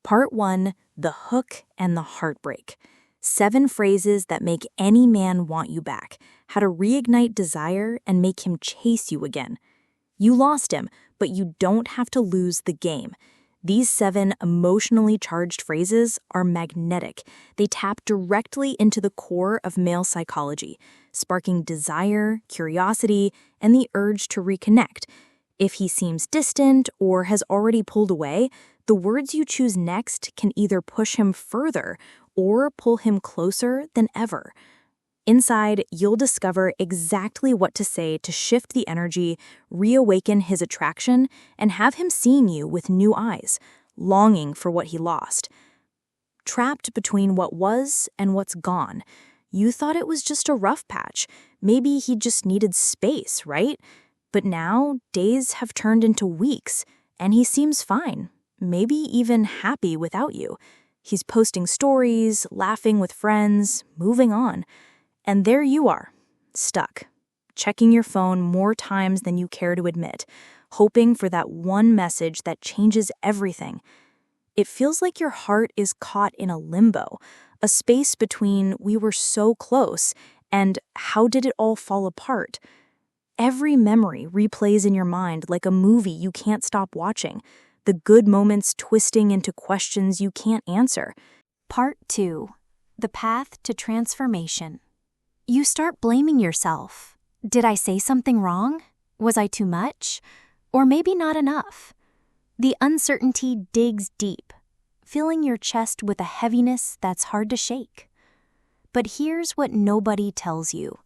Part 1, The Hook and the Heartbreak. 7 phrases that make any man want you back. How to reignite desire and make him chase you again. You lost him, but you don't have to lose the game. These 7 emotionally charged phrases are magnetic. They tap directly into the core of male psychology, sparking desire, curiosity, and the urge to reconnect. If he seems distant or has already pulled away, the words you choose next can either push him further or pull him closer than ever. Inside, you'll discover exactly what to say to shift the energy, reawaken his attraction, and have him seeing you with new eyes, longing for what he lost. Trapped between what was and what's gone, you thought it was just a rough patch. Maybe he just needed space, right? But now, days have turned into weeks, and he seems fine, maybe even happy without you. He's posting stories, laughing with friends, moving on. And there you are, stuck, checking your phone more times than you care to admit, hoping for that one message that changes everything. It feels like your heart is caught in a limbo, a space between we were so close and how did it all fall apart? Every memory replays in your mind like a movie you can't stop watching, the good moments twisting into questions you can't answer. Part 2. The Path to Transformation. You start blaming yourself. Did I say something wrong? Was I too much? Or maybe not enough? The uncertainty digs deep, filling your chest with a heaviness that's hard to shake. But here's what nobody tells you.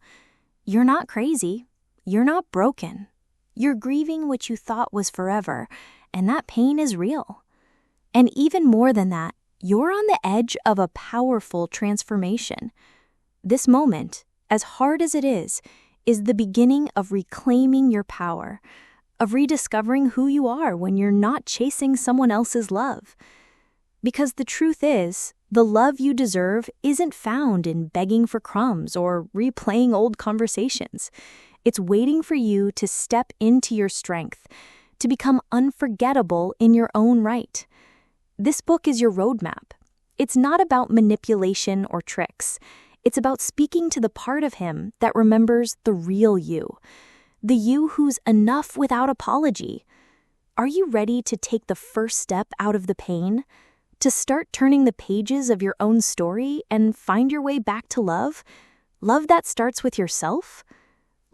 You're not crazy. You're not broken. You're grieving what you thought was forever, and that pain is real. And even more than that, you're on the edge of a powerful transformation. This moment, as hard as it is the beginning of reclaiming your power, of rediscovering who you are when you're not chasing someone else's love. Because the truth is, the love you deserve isn't found in begging for crumbs or replaying old conversations. It's waiting for you to step into your strength, to become unforgettable in your own right. This book is your roadmap. It's not about manipulation or tricks. It's about speaking to the part of him that remembers the real you, the you who's enough without apology. Are you ready to take the first step out of the pain? To start turning the pages of your own story and find your way back to love? Love that starts with yourself?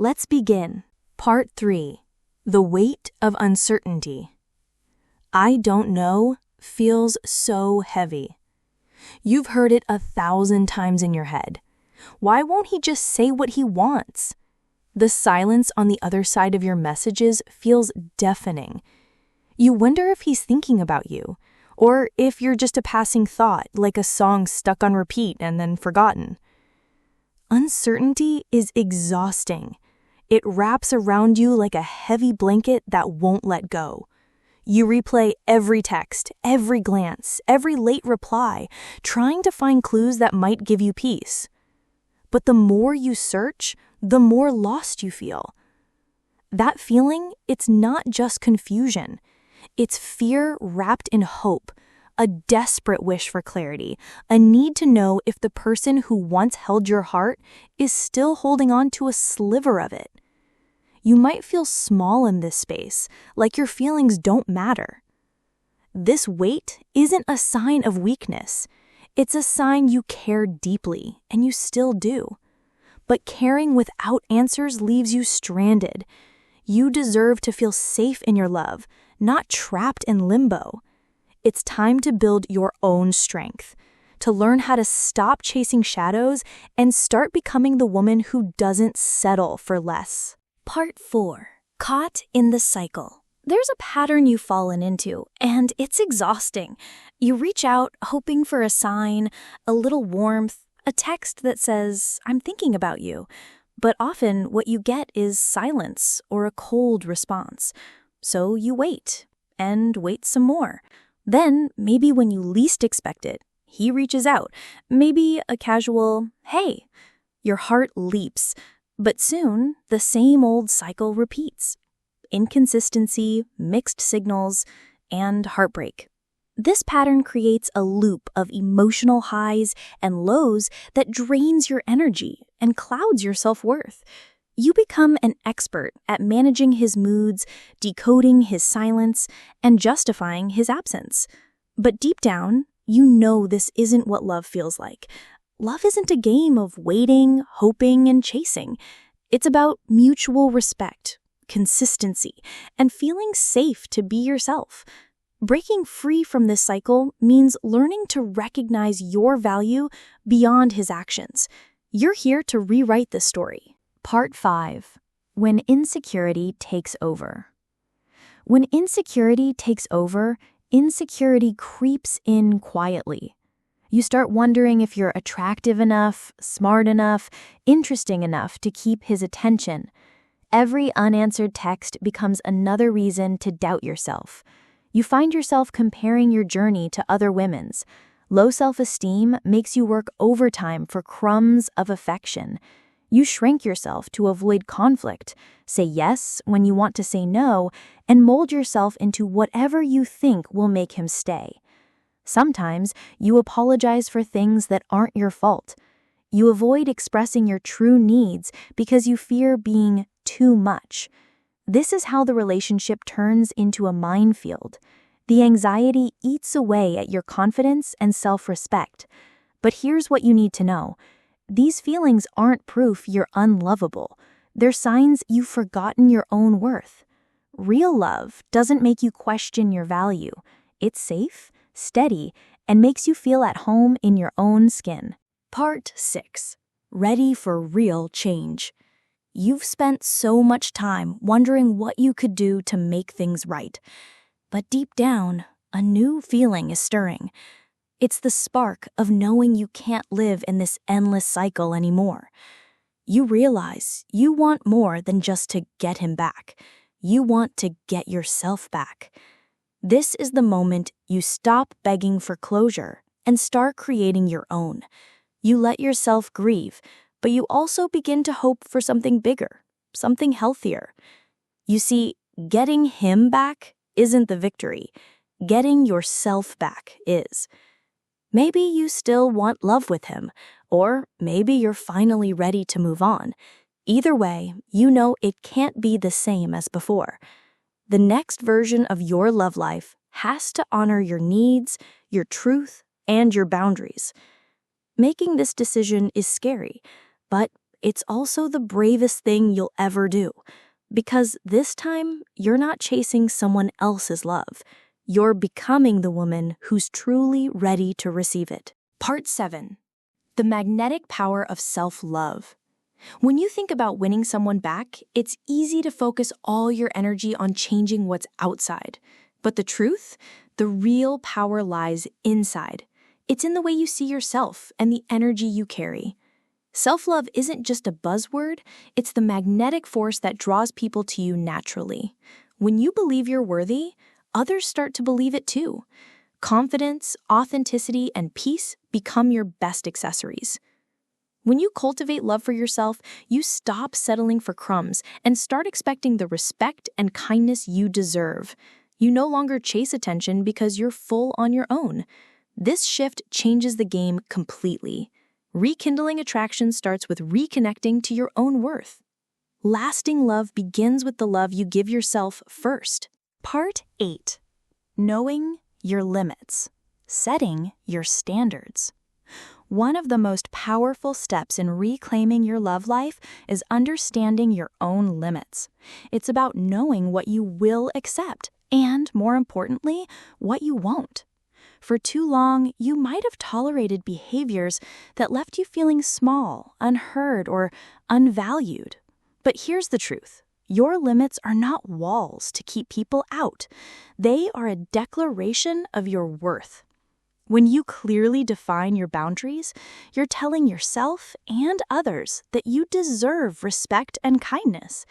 Let's begin. Part 3. The Weight of Uncertainty. I don't know feels so heavy. You've heard it 1,000 times in your head. Why won't he just say what he wants? The silence on the other side of your messages feels deafening. You wonder if he's thinking about you, or if you're just a passing thought, like a song stuck on repeat and then forgotten. Uncertainty is exhausting. It wraps around you like a heavy blanket that won't let go. You replay every text, every glance, every late reply, trying to find clues that might give you peace. But the more you search, the more lost you feel. That feeling, it's not just confusion. It's fear wrapped in hope, a desperate wish for clarity, a need to know if the person who once held your heart is still holding on to a sliver of it. You might feel small in this space, like your feelings don't matter. This weight isn't a sign of weakness. It's a sign you care deeply, and you still do. But caring without answers leaves you stranded. You deserve to feel safe in your love, not trapped in limbo. It's time to build your own strength, to learn how to stop chasing shadows and start becoming the woman who doesn't settle for less. Part 4. Caught in the Cycle. There's a pattern you've fallen into, and it's exhausting. You reach out, hoping for a sign, a little warmth, a text that says, "I'm thinking about you." But often what you get is silence or a cold response. So you wait, and wait some more. Then, maybe when you least expect it, he reaches out. Maybe a casual, "Hey." Your heart leaps. But soon, the same old cycle repeats. Inconsistency, mixed signals, and heartbreak. This pattern creates a loop of emotional highs and lows that drains your energy and clouds your self-worth. You become an expert at managing his moods, decoding his silence, and justifying his absence. But deep down, you know this isn't what love feels like. Love isn't a game of waiting, hoping, and chasing. It's about mutual respect, consistency, and feeling safe to be yourself. Breaking free from this cycle means learning to recognize your value beyond his actions. You're here to rewrite this story. Part 5. When insecurity takes over. When insecurity takes over, insecurity creeps in quietly. You start wondering if you're attractive enough, smart enough, interesting enough to keep his attention. Every unanswered text becomes another reason to doubt yourself. You find yourself comparing your journey to other women's. Low self-esteem makes you work overtime for crumbs of affection. You shrink yourself to avoid conflict, say yes when you want to say no, and mold yourself into whatever you think will make him stay. Sometimes you apologize for things that aren't your fault. You avoid expressing your true needs because you fear being too much. This is how the relationship turns into a minefield. The anxiety eats away at your confidence and self-respect. But here's what you need to know. These feelings aren't proof you're unlovable. They're signs you've forgotten your own worth. Real love doesn't make you question your value. It's safe, steady, and makes you feel at home in your own skin. Part 6. Ready for real change. You've spent so much time wondering what you could do to make things right. But deep down, a new feeling is stirring. It's the spark of knowing you can't live in this endless cycle anymore. You realize you want more than just to get him back. You want to get yourself back. This is the moment you stop begging for closure and start creating your own. You let yourself grieve, but you also begin to hope for something bigger, something healthier. You see, getting him back isn't the victory. Getting yourself back is. Maybe you still want love with him, or maybe you're finally ready to move on. Either way, you know it can't be the same as before. The next version of your love life has to honor your needs, your truth, and your boundaries. Making this decision is scary, but it's also the bravest thing you'll ever do. Because this time, you're not chasing someone else's love. You're becoming the woman who's truly ready to receive it. Part 7. The magnetic power of self-love. When you think about winning someone back, it's easy to focus all your energy on changing what's outside. But the truth? The real power lies inside. It's in the way you see yourself and the energy you carry. Self-love isn't just a buzzword, it's the magnetic force that draws people to you naturally. When you believe you're worthy, others start to believe it too. Confidence, authenticity, and peace become your best accessories. When you cultivate love for yourself, you stop settling for crumbs and start expecting the respect and kindness you deserve. You no longer chase attention because you're full on your own. This shift changes the game completely. Rekindling attraction starts with reconnecting to your own worth. Lasting love begins with the love you give yourself first. Part 8. Knowing your limits. Setting your standards. One of the most powerful steps in reclaiming your love life is understanding your own limits. It's about knowing what you will accept and, more importantly, what you won't. For too long, you might have tolerated behaviors that left you feeling small, unheard, or unvalued. But here's the truth. Your limits are not walls to keep people out. They are a declaration of your worth. When you clearly define your boundaries, you're telling yourself and others that you deserve respect and kindness.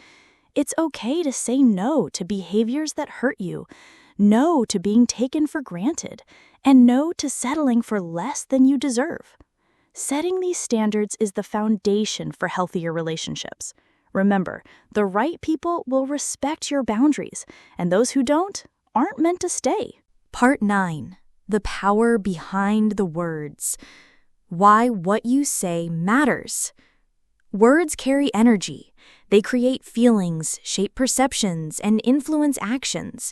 It's okay to say no to behaviors that hurt you, no to being taken for granted, and no to settling for less than you deserve. Setting these standards is the foundation for healthier relationships. Remember, the right people will respect your boundaries, and those who don't aren't meant to stay. Part 9. The power behind the words. Why what you say matters. Words carry energy. They create feelings, shape perceptions, and influence actions.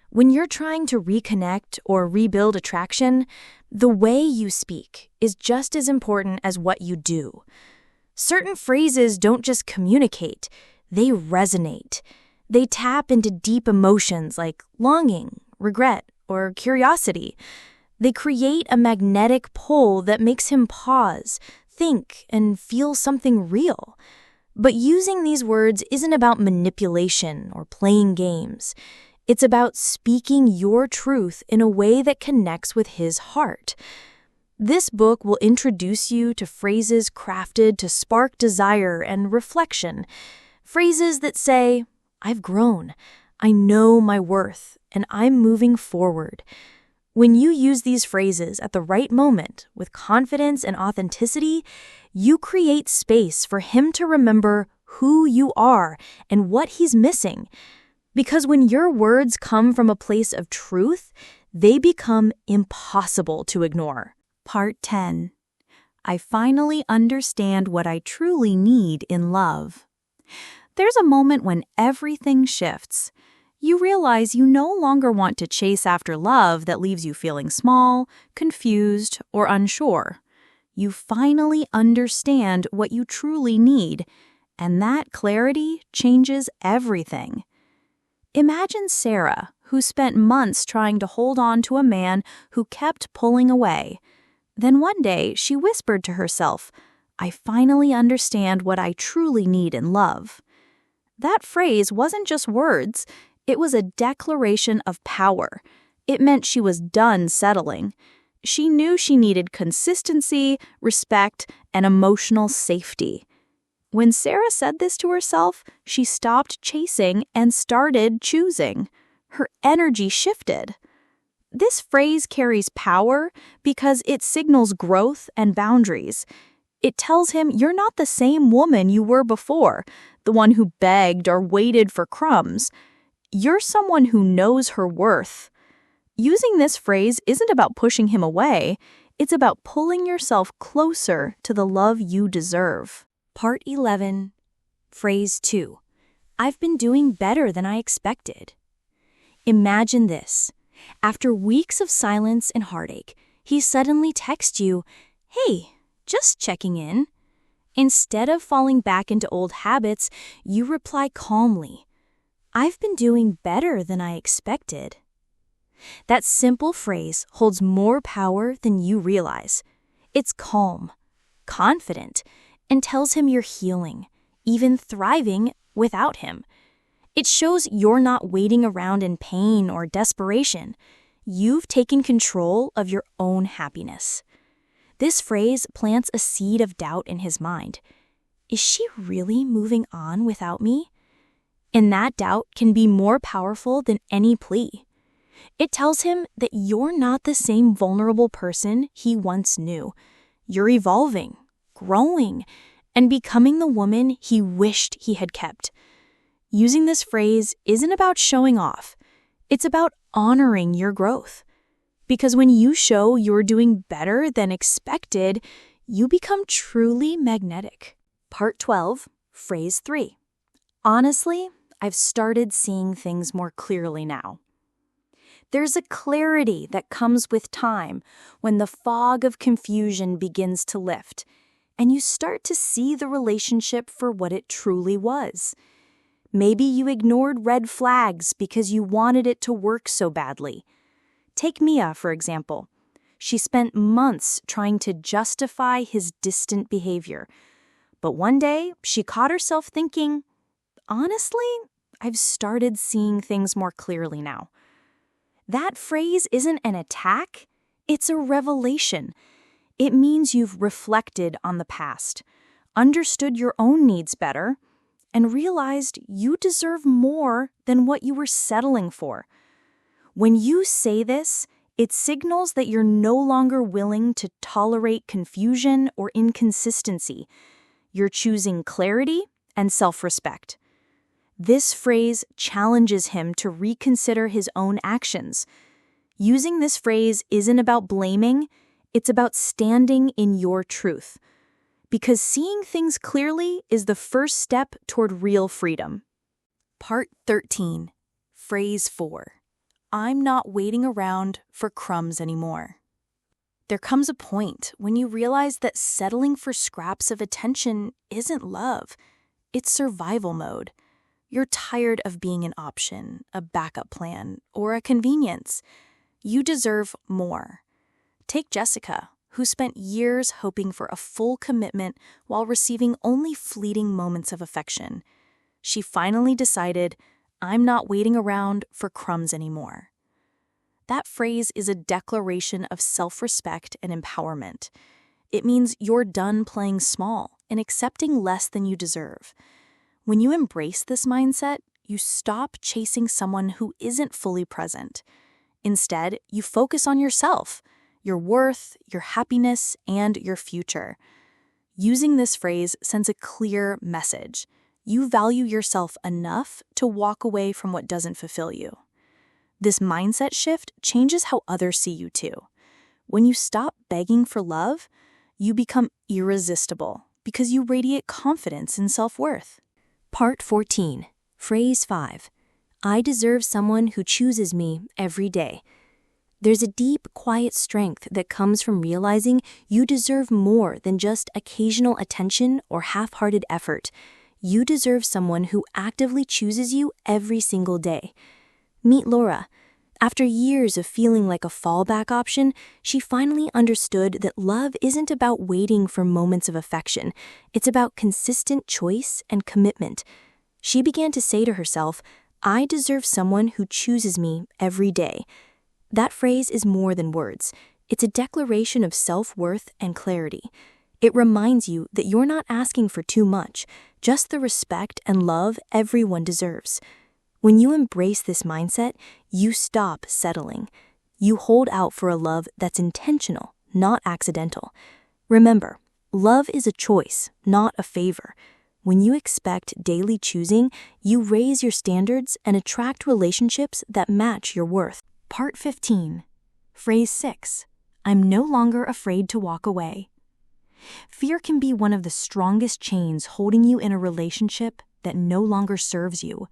When you're trying to reconnect or rebuild attraction, the way you speak is just as important as what you do. Certain phrases don't just communicate, they resonate. They tap into deep emotions like longing, regret, or curiosity. They create a magnetic pull that makes him pause, think, and feel something real. But using these words isn't about manipulation or playing games. It's about speaking your truth in a way that connects with his heart. This book will introduce you to phrases crafted to spark desire and reflection. Phrases that say, "I've grown, I know my worth, and I'm moving forward." When you use these phrases at the right moment with confidence and authenticity, you create space for him to remember who you are and what he's missing. Because when your words come from a place of truth, they become impossible to ignore. Part 10. I finally understand what I truly need in love. There's a moment when everything shifts. You realize you no longer want to chase after love that leaves you feeling small, confused, or unsure. You finally understand what you truly need, and that clarity changes everything. Imagine Sarah, who spent months trying to hold on to a man who kept pulling away. Then one day, she whispered to herself, "I finally understand what I truly need in love." That phrase wasn't just words. It was a declaration of power. It meant she was done settling. She knew she needed consistency, respect, and emotional safety. When Sarah said this to herself, she stopped chasing and started choosing. Her energy shifted. This phrase carries power because it signals growth and boundaries. It tells him you're not the same woman you were before, the one who begged or waited for crumbs. You're someone who knows her worth. Using this phrase isn't about pushing him away. It's about pulling yourself closer to the love you deserve. Part 11. Phrase 2. I've been doing better than I expected. Imagine this. After weeks of silence and heartache, he suddenly texts you, "Hey, just checking in." Instead of falling back into old habits, you reply calmly, "I've been doing better than I expected." That simple phrase holds more power than you realize. It's calm, confident, and tells him you're healing, even thriving without him. It shows you're not waiting around in pain or desperation. You've taken control of your own happiness. This phrase plants a seed of doubt in his mind. Is she really moving on without me? And that doubt can be more powerful than any plea. It tells him that you're not the same vulnerable person he once knew. You're evolving, growing, and becoming the woman he wished he had kept. Using this phrase isn't about showing off. It's about honoring your growth. Because when you show you're doing better than expected, you become truly magnetic. Part 12, Phrase 3. Honestly, I've started seeing things more clearly now. There's a clarity that comes with time when the fog of confusion begins to lift, and you start to see the relationship for what it truly was. Maybe you ignored red flags because you wanted it to work so badly. Take Mia, for example. She spent months trying to justify his distant behavior. But one day, she caught herself thinking, honestly, I've started seeing things more clearly now. That phrase isn't an attack, it's a revelation. It means you've reflected on the past, understood your own needs better, and realized you deserve more than what you were settling for. When you say this, it signals that you're no longer willing to tolerate confusion or inconsistency. You're choosing clarity and self-respect. This phrase challenges him to reconsider his own actions. Using this phrase isn't about blaming, it's about standing in your truth. Because seeing things clearly is the first step toward real freedom. Part 13, Phrase 4. I'm not waiting around for crumbs anymore. There comes a point when you realize that settling for scraps of attention isn't love, it's survival mode. You're tired of being an option, a backup plan, or a convenience. You deserve more. Take Jessica, who spent years hoping for a full commitment while receiving only fleeting moments of affection. She finally decided, I'm not waiting around for crumbs anymore. That phrase is a declaration of self-respect and empowerment. It means you're done playing small and accepting less than you deserve. When you embrace this mindset, you stop chasing someone who isn't fully present. Instead, you focus on yourself, your worth, your happiness, and your future. Using this phrase sends a clear message. You value yourself enough to walk away from what doesn't fulfill you. This mindset shift changes how others see you too. When you stop begging for love, you become irresistible because you radiate confidence and self-worth. Part 14, Phrase 5. I deserve someone who chooses me every day. There's a deep, quiet strength that comes from realizing you deserve more than just occasional attention or half-hearted effort. You deserve someone who actively chooses you every single day. Meet Laura. After years of feeling like a fallback option, she finally understood that love isn't about waiting for moments of affection. It's about consistent choice and commitment. She began to say to herself, I deserve someone who chooses me every day. That phrase is more than words. It's a declaration of self-worth and clarity. It reminds you that you're not asking for too much, just the respect and love everyone deserves. When you embrace this mindset, you stop settling. You hold out for a love that's intentional, not accidental. Remember, love is a choice, not a favor. When you expect daily choosing, you raise your standards and attract relationships that match your worth. Part 15, Phrase 6. I'm no longer afraid to walk away. Fear can be one of the strongest chains holding you in a relationship that no longer serves you.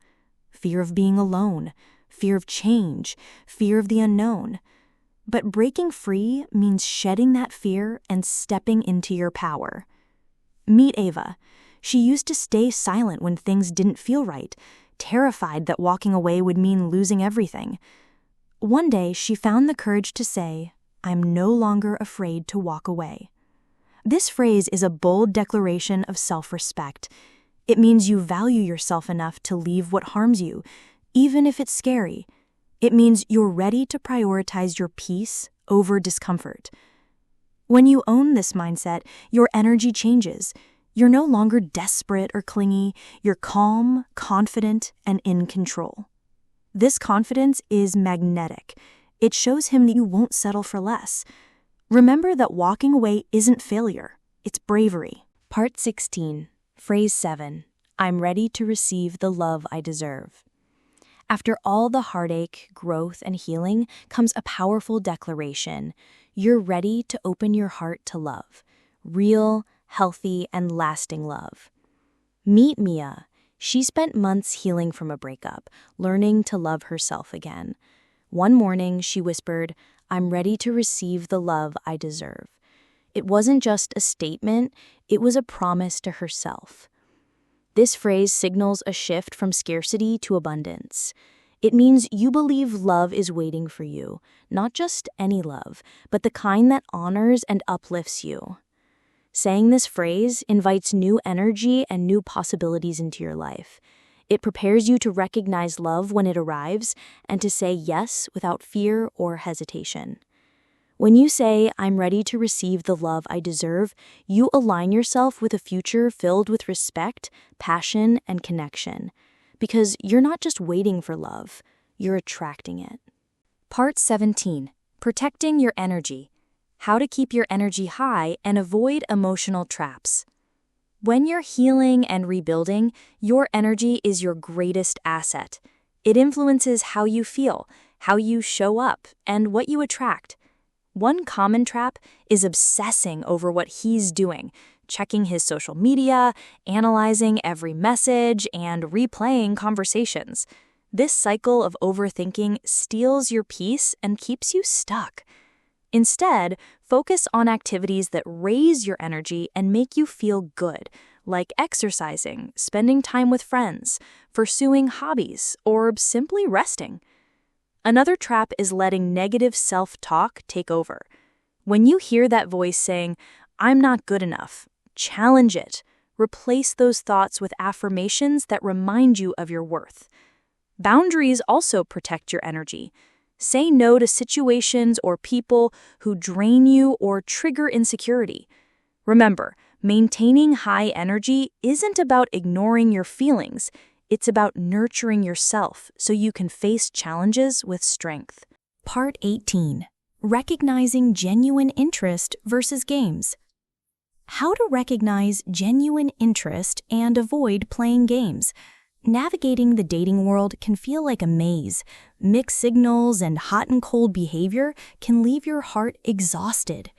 Fear of being alone, fear of change, fear of the unknown. But breaking free means shedding that fear and stepping into your power. Meet Ava. She used to stay silent when things didn't feel right, terrified that walking away would mean losing everything. One day, she found the courage to say, I'm no longer afraid to walk away. This phrase is a bold declaration of self-respect. It means you value yourself enough to leave what harms you, even if it's scary. It means you're ready to prioritize your peace over discomfort. When you own this mindset, your energy changes. You're no longer desperate or clingy. You're calm, confident, and in control. This confidence is magnetic. It shows him that you won't settle for less. Remember that walking away isn't failure. It's bravery. Part 16. Phrase 7. I'm ready to receive the love I deserve. After all the heartache, growth, and healing comes a powerful declaration. You're ready to open your heart to love. Real, healthy, and lasting love. Meet Mia. She spent months healing from a breakup, learning to love herself again. One morning, she whispered, I'm ready to receive the love I deserve. It wasn't just a statement, it was a promise to herself. This phrase signals a shift from scarcity to abundance. It means you believe love is waiting for you, not just any love, but the kind that honors and uplifts you. Saying this phrase invites new energy and new possibilities into your life. It prepares you to recognize love when it arrives and to say yes without fear or hesitation. When you say, I'm ready to receive the love I deserve, you align yourself with a future filled with respect, passion, and connection. Because you're not just waiting for love, you're attracting it. Part 17. Protecting your energy. How to keep your energy high and avoid emotional traps. When you're healing and rebuilding, your energy is your greatest asset. It influences how you feel, how you show up, and what you attract. One common trap is obsessing over what he's doing, checking his social media, analyzing every message, and replaying conversations. This cycle of overthinking steals your peace and keeps you stuck. Instead, focus on activities that raise your energy and make you feel good, like exercising, spending time with friends, pursuing hobbies, or simply resting. Another trap is letting negative self-talk take over. When you hear that voice saying, "I'm not good enough," challenge it. Replace those thoughts with affirmations that remind you of your worth. Boundaries also protect your energy. Say no to situations or people who drain you or trigger insecurity. Remember, maintaining high energy isn't about ignoring your feelings. It's about nurturing yourself so you can face challenges with strength. Part 18. Recognizing genuine interest versus games. How to recognize genuine interest and avoid playing games. Navigating the dating world can feel like a maze. Mixed signals and hot and cold behavior can leave your heart exhausted.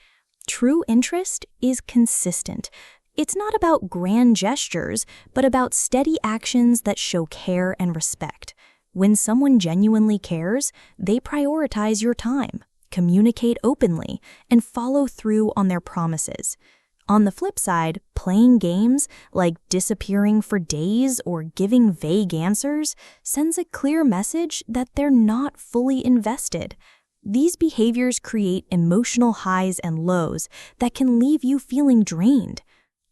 True interest is consistent. It's not about grand gestures, but about steady actions that show care and respect. When someone genuinely cares, they prioritize your time, communicate openly, and follow through on their promises. On the flip side, playing games, like disappearing for days or giving vague answers, sends a clear message that they're not fully invested. These behaviors create emotional highs and lows that can leave you feeling drained.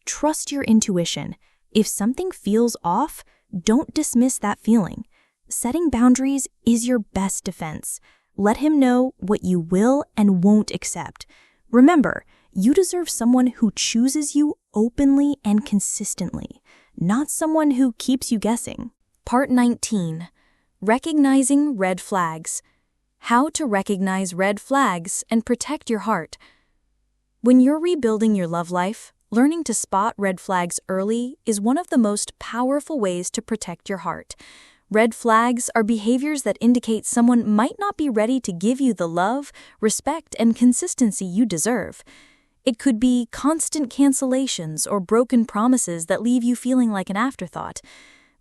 Trust your intuition. If something feels off, don't dismiss that feeling. Setting boundaries is your best defense. Let him know what you will and won't accept. Remember, you deserve someone who chooses you openly and consistently, not someone who keeps you guessing. Part 19. Recognizing red flags. How to recognize red flags and protect your heart. When you're rebuilding your love life, learning to spot red flags early is one of the most powerful ways to protect your heart. Red flags are behaviors that indicate someone might not be ready to give you the love, respect, and consistency you deserve. It could be constant cancellations or broken promises that leave you feeling like an afterthought.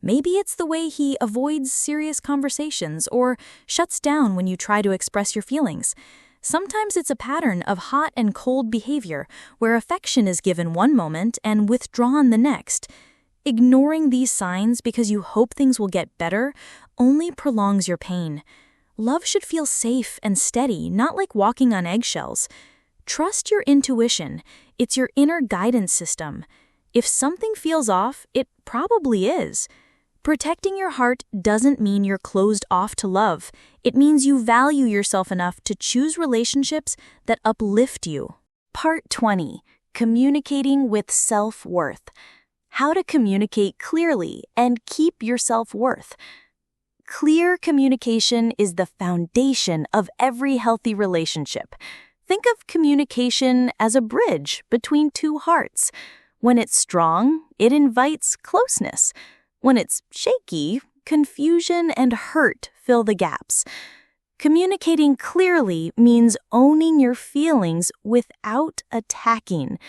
Maybe it's the way he avoids serious conversations or shuts down when you try to express your feelings. Sometimes it's a pattern of hot and cold behavior where affection is given one moment and withdrawn the next. Ignoring these signs because you hope things will get better only prolongs your pain. Love should feel safe and steady, not like walking on eggshells. Trust your intuition. It's your inner guidance system. If something feels off, it probably is. Protecting your heart doesn't mean you're closed off to love. It means you value yourself enough to choose relationships that uplift you. Part 20. Communicating with self-worth. How to communicate clearly and keep your self-worth. Clear communication is the foundation of every healthy relationship. Think of communication as a bridge between two hearts. When it's strong, it invites closeness. When it's shaky, confusion and hurt fill the gaps. Communicating clearly means owning your feelings without attacking.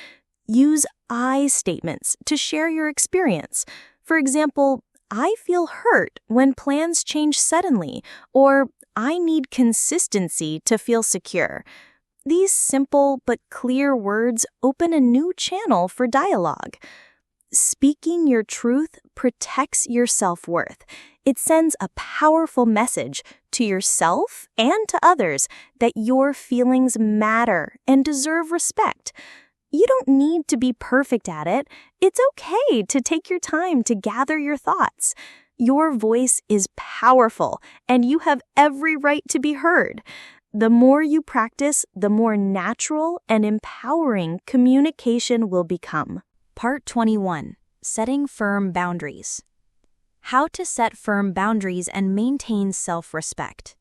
Use I statements to share your experience. For example, I feel hurt when plans change suddenly, or I need consistency to feel secure. These simple but clear words open a new channel for dialogue. Speaking your truth protects your self-worth. It sends a powerful message to yourself and to others that your feelings matter and deserve respect. You don't need to be perfect at it. It's okay to take your time to gather your thoughts. Your voice is powerful, and you have every right to be heard. The more you practice, the more natural and empowering communication will become. Part 21. Setting firm boundaries. How to set firm boundaries and maintain self-respect.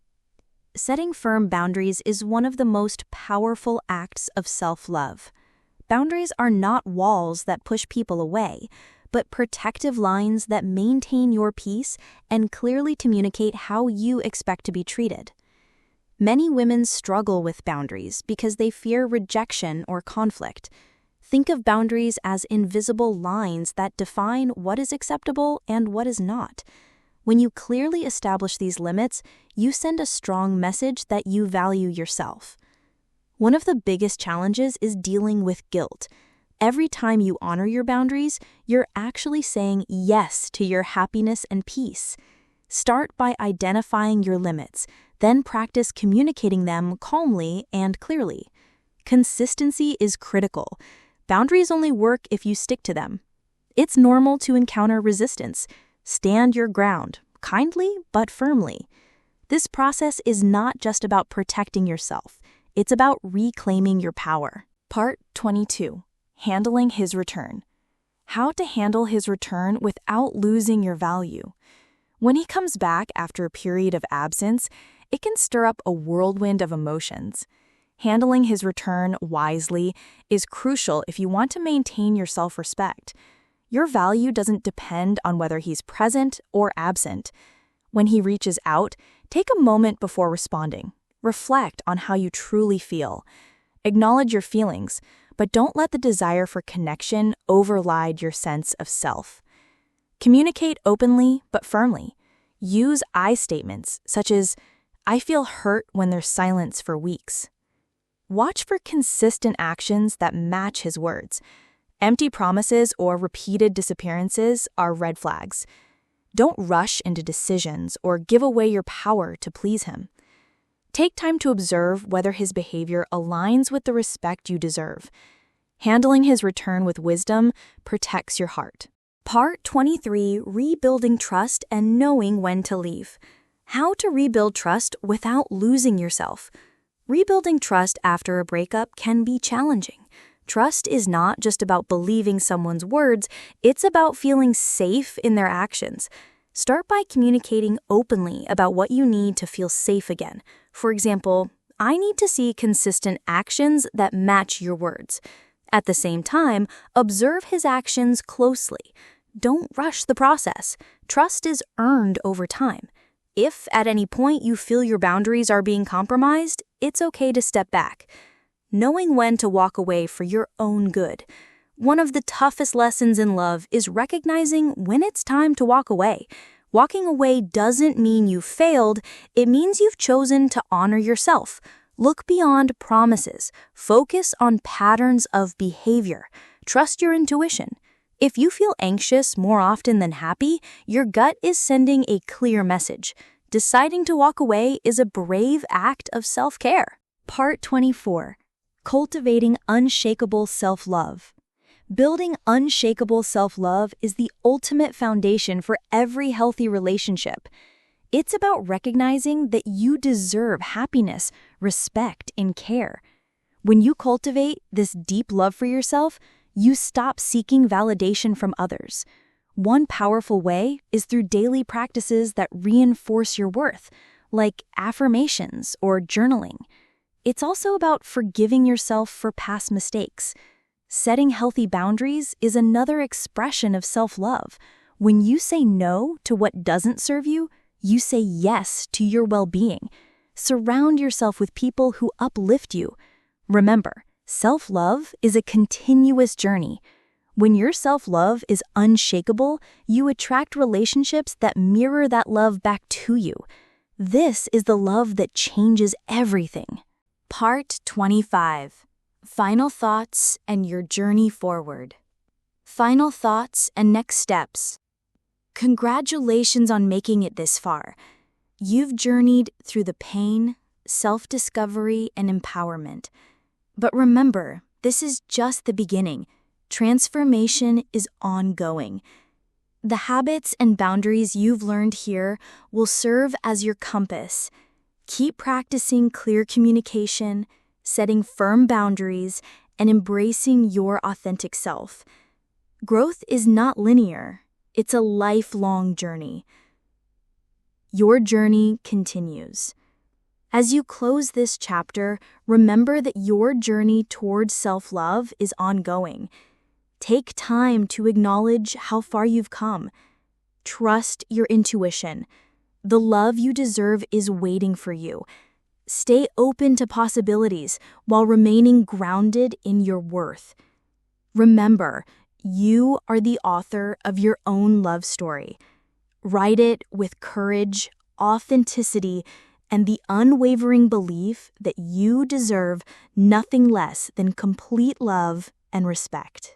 Setting firm boundaries is one of the most powerful acts of self-love. Boundaries are not walls that push people away, but protective lines that maintain your peace and clearly communicate how you expect to be treated. Many women struggle with boundaries because they fear rejection or conflict. Think of boundaries as invisible lines that define what is acceptable and what is not. When you clearly establish these limits, you send a strong message that you value yourself. One of the biggest challenges is dealing with guilt. Every time you honor your boundaries, you're actually saying yes to your happiness and peace. Start by identifying your limits, then practice communicating them calmly and clearly. Consistency is critical. Boundaries only work if you stick to them. It's normal to encounter resistance. Stand your ground, kindly but firmly. This process is not just about protecting yourself. It's about reclaiming your power. Part 22. Handling his return. How to handle his return without losing your value. When he comes back after a period of absence, it can stir up a whirlwind of emotions. Handling his return wisely is crucial if you want to maintain your self-respect. Your value doesn't depend on whether he's present or absent. When he reaches out, take a moment before responding. Reflect on how you truly feel. Acknowledge your feelings, but don't let the desire for connection override your sense of self. Communicate openly but firmly. Use I statements such as, "I feel hurt" when there's silence for weeks. Watch for consistent actions that match his words. Empty promises or repeated disappearances are red flags. Don't rush into decisions or give away your power to please him. Take time to observe whether his behavior aligns with the respect you deserve. Handling his return with wisdom protects your heart. Part 23. Rebuilding trust and knowing when to leave. How to rebuild trust without losing yourself. Rebuilding trust after a breakup can be challenging. Trust is not just about believing someone's words, it's about feeling safe in their actions. Start by communicating openly about what you need to feel safe again. For example, "I need to see consistent actions that match your words." At the same time, observe his actions closely. Don't rush the process. Trust is earned over time. If at any point you feel your boundaries are being compromised, it's okay to step back. Knowing when to walk away for your own good. One of the toughest lessons in love is recognizing when it's time to walk away. Walking away doesn't mean you failed, it means you've chosen to honor yourself. Look beyond promises. Focus on patterns of behavior. Trust your intuition. If you feel anxious more often than happy, your gut is sending a clear message. Deciding to walk away is a brave act of self-care. Part 24. Cultivating unshakable self-love. Building unshakable self-love is the ultimate foundation for every healthy relationship. It's about recognizing that you deserve happiness, respect, and care. When you cultivate this deep love for yourself, you stop seeking validation from others. One powerful way is through daily practices that reinforce your worth, like affirmations or journaling. It's also about forgiving yourself for past mistakes. Setting healthy boundaries is another expression of self-love. When you say no to what doesn't serve you, you say yes to your well-being. Surround yourself with people who uplift you. Remember, self-love is a continuous journey. When your self-love is unshakable, you attract relationships that mirror that love back to you. This is the love that changes everything. Part 25. Final thoughts and your journey forward. Final thoughts and next steps. Congratulations on making it this far. You've journeyed through the pain, self-discovery, and empowerment. But remember, this is just the beginning. Transformation is ongoing. The habits and boundaries you've learned here will serve as your compass. Keep practicing clear communication, setting firm boundaries, and embracing your authentic self. Growth is not linear. It's a lifelong journey. Your journey continues. As you close this chapter, remember that your journey towards self-love is ongoing. Take time to acknowledge how far you've come. Trust your intuition. The love you deserve is waiting for you. Stay open to possibilities while remaining grounded in your worth. Remember, you are the author of your own love story. Write it with courage, authenticity, and the unwavering belief that you deserve nothing less than complete love and respect.